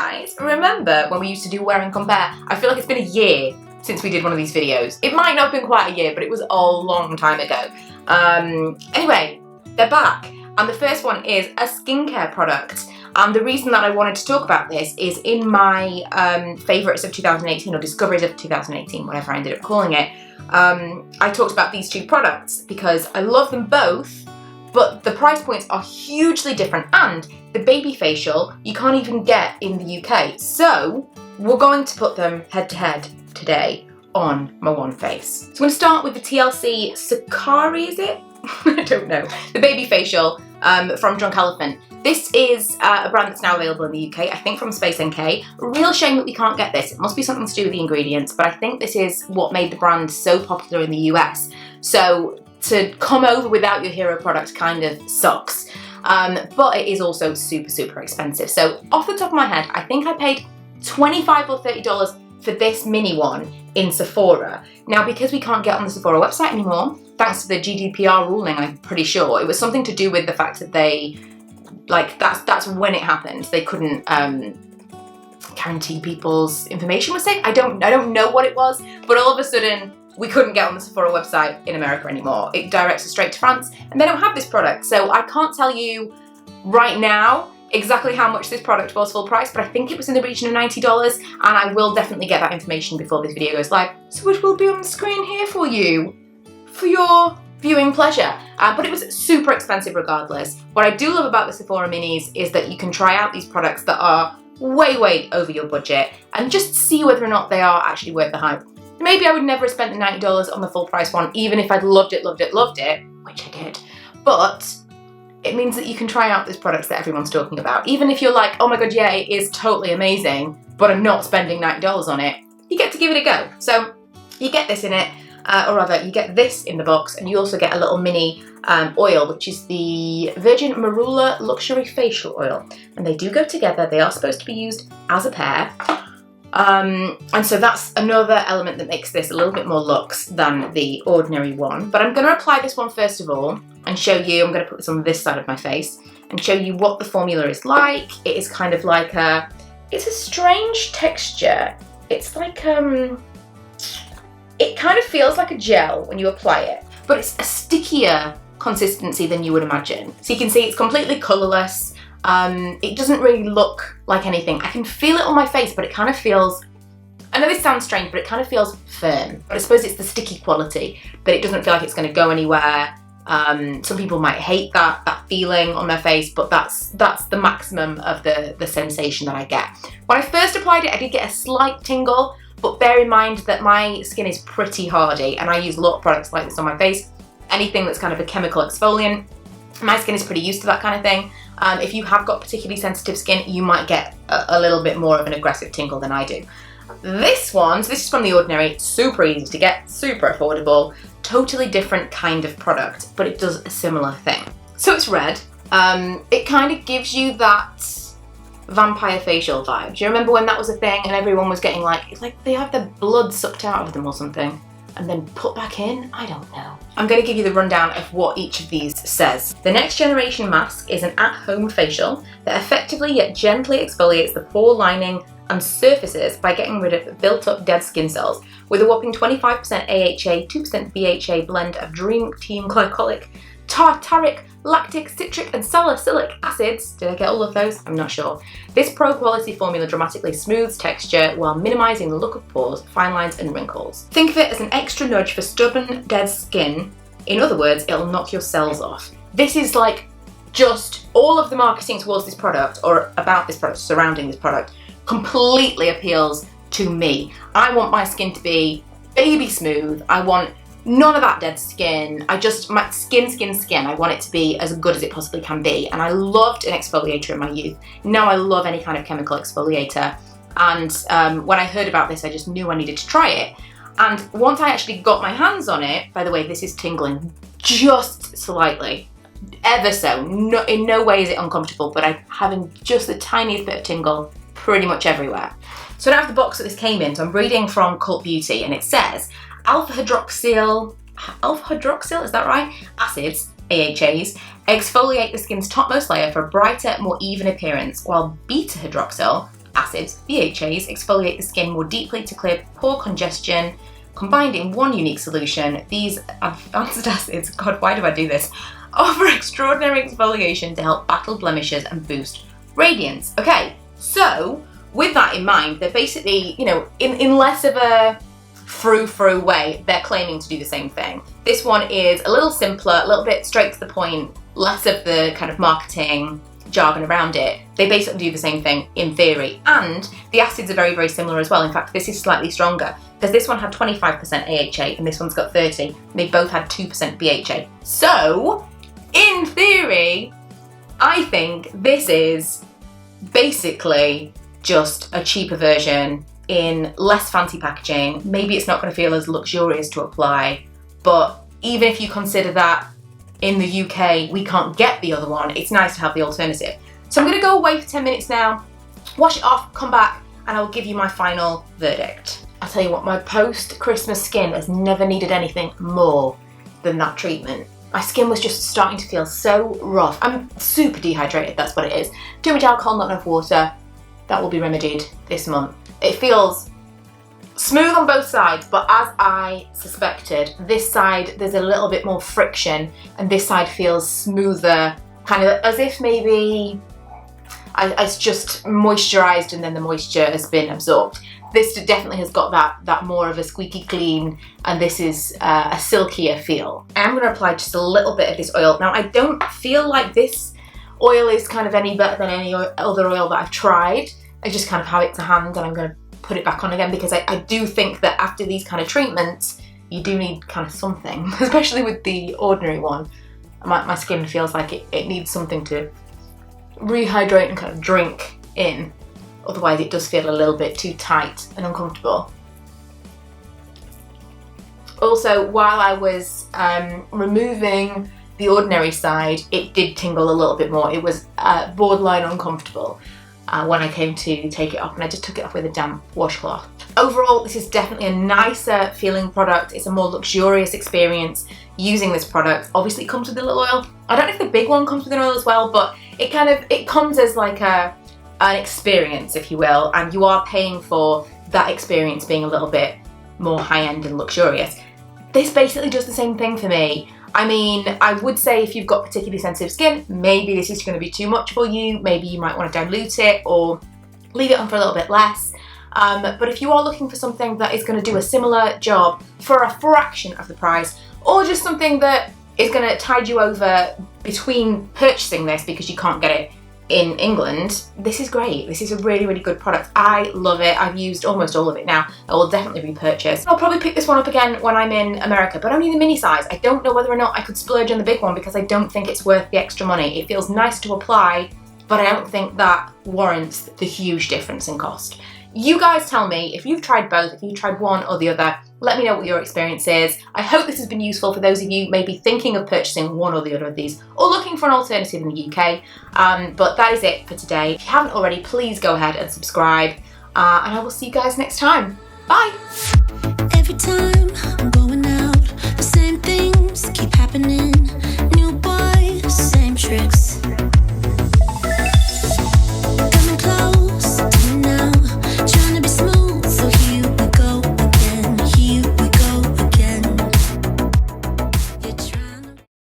guys, remember when we used to do wear and compare? I feel like it's been a year since we did one of these videos. It might not have been quite a year, but it was a long time ago. Anyway, they're back. And the first one is a skincare product. And the reason that I wanted to talk about this is in my favourites of 2018, or discoveries of 2018, whatever I ended up calling it, I talked about these two products because I love them both, but the price points are hugely different, and the Babyfacial you can't even get in the UK. So we're going to put them head to head today on my one face. So I'm going to start with the TLC Sakari, is it? I don't know. The Babyfacial from Drunk Elephant. This is a brand that's now available in the UK, I think from Space NK. Real shame that we can't get this. It must be something to do with the ingredients, but I think this is what made the brand so popular in the US. So to come over without your hero product kind of sucks. But it is also super expensive. So off the top of my head, I think I paid $25 or $30 for this mini one in Sephora. Now, because we can't get on the Sephora website anymore, thanks to the GDPR ruling, I'm pretty sure, it was something to do with the fact that they, like, that's when it happened. They couldn't guarantee people's information was safe. I don't know what it was, but all of a sudden, we couldn't get on the Sephora website in America anymore. It directs us straight to France, and they don't have this product. So I can't tell you right now exactly how much this product was full price, but I think it was in the region of $90, and I will definitely get that information before this video goes live. So it will be on the screen here for you, for your viewing pleasure. But it was super expensive regardless. What I do love about the Sephora Minis is that you can try out these products that are way over your budget and just see whether or not they are actually worth the hype. Maybe I would never have spent the $90 on the full price one, even if I'd loved it, which I did. But it means that you can try out these products that everyone's talking about. Even if you're like, oh my god, yeah, it is totally amazing, but I'm not spending $90 on it, you get to give it a go. So you get this in it, or rather, you get this in the box, and you also get a little mini oil, which is the Virgin Marula Luxury Facial Oil. And they do go together. They are supposed to be used as a pair. And so that's another element that makes this a little bit more luxe than the ordinary one. But I'm going to apply this one first of all and show you, I'm going to put this on this side of my face and show you what the formula is like. It is kind of like it's a strange texture. It's like, it kind of feels like a gel when you apply it, but it's a stickier consistency than you would imagine. So you can see it's completely colourless. It doesn't really look like anything. I can feel it on my face, but it kind of feels, I know this sounds strange, but it kind of feels firm. But I suppose it's the sticky quality, that it doesn't feel like it's going to go anywhere. Some people might hate that feeling on their face, but that's the maximum of the sensation that I get. When I first applied it, I did get a slight tingle, but bear in mind that my skin is pretty hardy, and I use a lot of products like this on my face. Anything that's kind of a chemical exfoliant, my skin is pretty used to that kind of thing. If you have got particularly sensitive skin, you might get a little bit more of an aggressive tingle than I do. This one, so this is from The Ordinary, super easy to get, super affordable, totally different kind of product, but it does a similar thing. So it's red. It kind of gives you that vampire facial vibe. Do you remember when that was a thing and everyone was getting like, it's like they have their blood sucked out of them or something and then put back in? I don't know. I'm going to give you the rundown of what each of these says. The Next Generation Mask is an at-home facial that effectively yet gently exfoliates the pore lining and surfaces by getting rid of built-up dead skin cells with a whopping 25% AHA, 2% BHA blend of Dream Team glycolic, tartaric, lactic, citric and salicylic acids. Did I get all of those? I'm not sure. This pro-quality formula dramatically smooths texture while minimising the look of pores, fine lines and wrinkles. Think of it as an extra nudge for stubborn, dead skin. In other words, it'll knock your cells off. This is like just all of the marketing towards this product, or about this product, surrounding this product, completely appeals to me. I want my skin to be baby smooth. I want none of that dead skin. My skin. I want it to be as good as it possibly can be. And I loved an exfoliator in my youth. Now I love any kind of chemical exfoliator. And when I heard about this, I just knew I needed to try it. And once I actually got my hands on it, by the way, this is tingling just slightly, ever so. No, in no way is it uncomfortable, but I'm having just the tiniest bit of tingle pretty much everywhere. So I don't have the box that this came in, so I'm reading from Cult Beauty, and it says alpha hydroxyl, is that right? Acids, AHAs, exfoliate the skin's topmost layer for a brighter, more even appearance, while beta hydroxyl acids, BHAs, exfoliate the skin more deeply to clear pore congestion. Combined in one unique solution, these advanced acids, God, why do I do this? Offer extraordinary exfoliation to help battle blemishes and boost radiance. Okay, so with that in mind, they're basically, you know, in less of a frou-frou way, they're claiming to do the same thing. This one is a little simpler, a little bit straight to the point, less of the kind of marketing jargon around it. They basically do the same thing in theory, and the acids are very, very similar as well. In fact, this is slightly stronger because this one had 25% AHA and this one's got 30. And they both had 2% BHA. So, in theory, I think this is basically just a cheaper version in less fancy packaging. Maybe it's not going to feel as luxurious to apply, but even if you consider that in the UK we can't get the other one, it's nice to have the alternative. So I'm going to go away for 10 minutes now, wash it off, come back, and I'll give you my final verdict. I'll tell you what, my post-Christmas skin has never needed anything more than that treatment. My skin was just starting to feel so rough. I'm super dehydrated, that's what it is. Too much alcohol, not enough water. That will be remedied this month. It feels smooth on both sides, but as I suspected, this side there's a little bit more friction and this side feels smoother, kind of as if maybe it's just moisturised and then the moisture has been absorbed. This definitely has got that more of a squeaky clean, and this is a silkier feel. I'm going to apply just a little bit of this oil. Now, I don't feel like this oil is kind of any better than any other oil that I've tried. I just kind of have it to hand and I'm going to put it back on again because I do think that after these kind of treatments, you do need kind of something, especially with the ordinary one. My skin feels like it needs something to rehydrate and kind of drink in. Otherwise it does feel a little bit too tight and uncomfortable. Also, while I was removing the ordinary side, it did tingle a little bit more. It was borderline uncomfortable when I came to take it off, and I just took it off with a damp washcloth. Overall, this is definitely a nicer feeling product. It's a more luxurious experience using this product. Obviously it comes with a little oil. I don't know if the big one comes with an oil as well, but it comes as like an experience, if you will, and you are paying for that experience being a little bit more high-end and luxurious. This basically does the same thing for me. I mean, I would say if you've got particularly sensitive skin, maybe this is going to be too much for you. Maybe you might want to dilute it or leave it on for a little bit less. But if you are looking for something that is going to do a similar job for a fraction of the price, or just something that is going to tide you over between purchasing this because you can't get it in England, this is great. This is a really, really good product. I love it. I've used almost all of it now. I will definitely repurchase. I'll probably pick this one up again when I'm in America, but only the mini size. I don't know whether or not I could splurge on the big one because I don't think it's worth the extra money. It feels nice to apply, but I don't think that warrants the huge difference in cost. You guys tell me if you've tried both, if you've tried one or the other. Let me know what your experience is. I hope this has been useful for those of you maybe thinking of purchasing one or the other of these or looking for an alternative in the UK. But that is it for today. If you haven't already, please go ahead and subscribe. And I will see you guys next time. Bye! Every time I'm going out, the same things keep happening. New boy, same tricks.